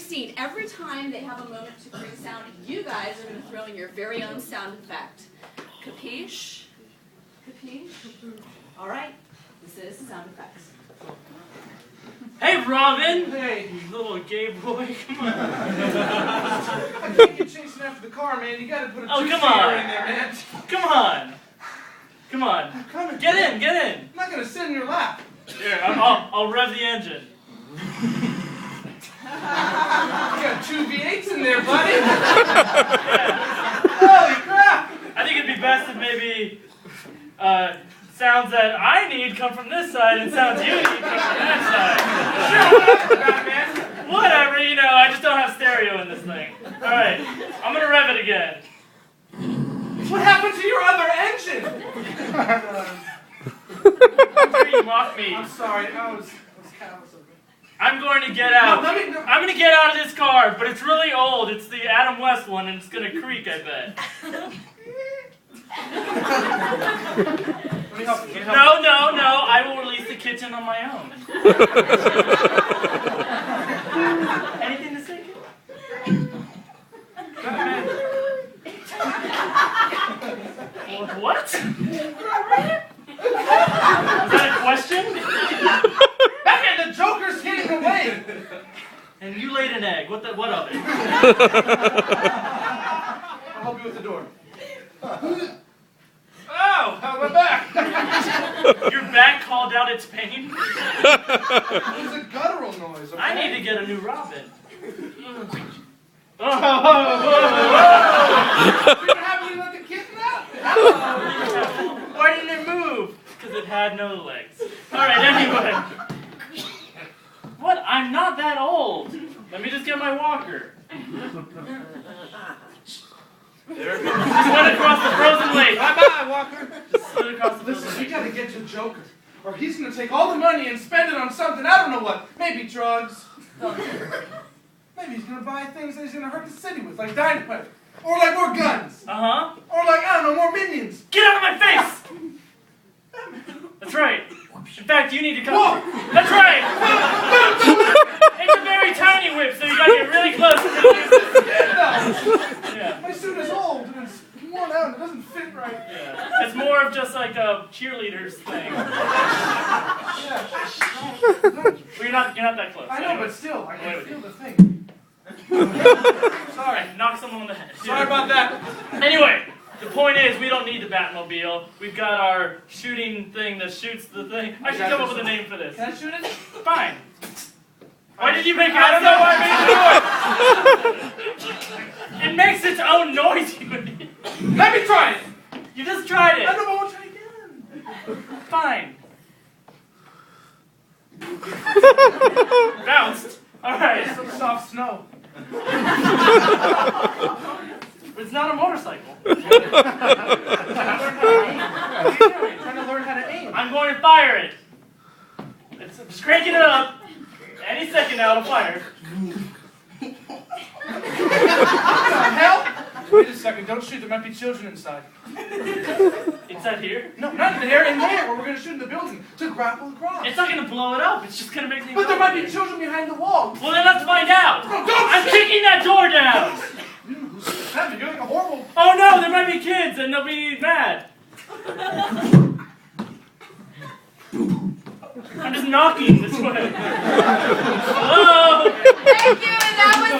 scene. Every time they have a moment to create sound, you guys are going to throw in your very own sound effect. Capiche? Capiche? All right, this is sound effects. Hey, Robin! Hey, You little gay boy, come on. I can't get chasing after the car, man. You gotta put a Oh, come two-seater on. in there, man. Come on. Come on. I'm coming. Get in, get in. I'm not gonna sit in your lap. Here, I'll rev the engine. You got two V8s in there, buddy. Yeah. Holy crap! I think it'd be best if maybe sounds that I need come from this side and sounds you need come from that Sure, Batman. side. Whatever, you know, I just don't have stereo in this thing. Alright, I'm gonna rev it again. What happened to your other engine? How dare you mock me? I'm sorry. I was callous of me. I'm going to get out. No. I'm going to get out of this car, but it's really old. It's the Adam West one, and it's going to creak, I bet. Let me help you. No. I will release the kitchen on my own. Anything to say? Batman. What? Is that a question? Batman, the Joker's getting away. And you laid an egg. What of it? I'll help you with the door. Oh, how's my back? Your back called out its pain? It was a guttural noise. Okay? I need to get a new Robin. What happened? You let the kitten out? Why didn't it move? Because it had no legs. Alright, anyway. What? I'm not that old. Let me just get my walker. There it goes. Just went across the frozen lake. Bye-bye, Walker. Just went across the Listen, frozen we lake. gotta get to Joker, or he's gonna take all the money and spend it on something, I don't know what. Maybe drugs. Maybe he's gonna buy things that he's gonna hurt the city with, like dynamite. Or like more guns. Uh-huh. Or like, I don't know, more minions. Get out of my face! That's right. In fact, you need to come. Whoa. That's right! It's a very tiny whip, so you gotta get really close to use it. Yeah. My suit is old and it's worn out and it doesn't fit right. Yeah. It's more of just like a cheerleader's thing. Yeah. Well, you're not that close. I know, Anyway. but still, I can feel the thing. Sorry, knock someone on the head. Sorry about that. Anyway, the point is, we don't need the Batmobile. We've got our shooting thing that shoots the thing. I should come up with a name for this. Can I shoot it? Fine. Why did you make it? I don't know why I made the noise. It makes its own noise, you idiot. Let me try it. You just tried I it. don't know, I'll try again. Fine. Bounced. Alright. Some soft snow. It's not a motorcycle. What are you doing? Trying to learn how to aim. I'm going to fire it. Just cranking it up. Any second now, it'll fire. What the hell? Wait a second, don't shoot. There might be children inside. Inside here? No, not in there, where we're going to shoot in the building to grapple across. It's not going to blow it up. It's just going to make things. But there might be children behind the wall. Well, then let's find out. No, don't I'm kicking that door down. You're doing a horrible... Oh no, there might be kids and they'll be mad. I'm just knocking this way. Hello? Thank you, and that was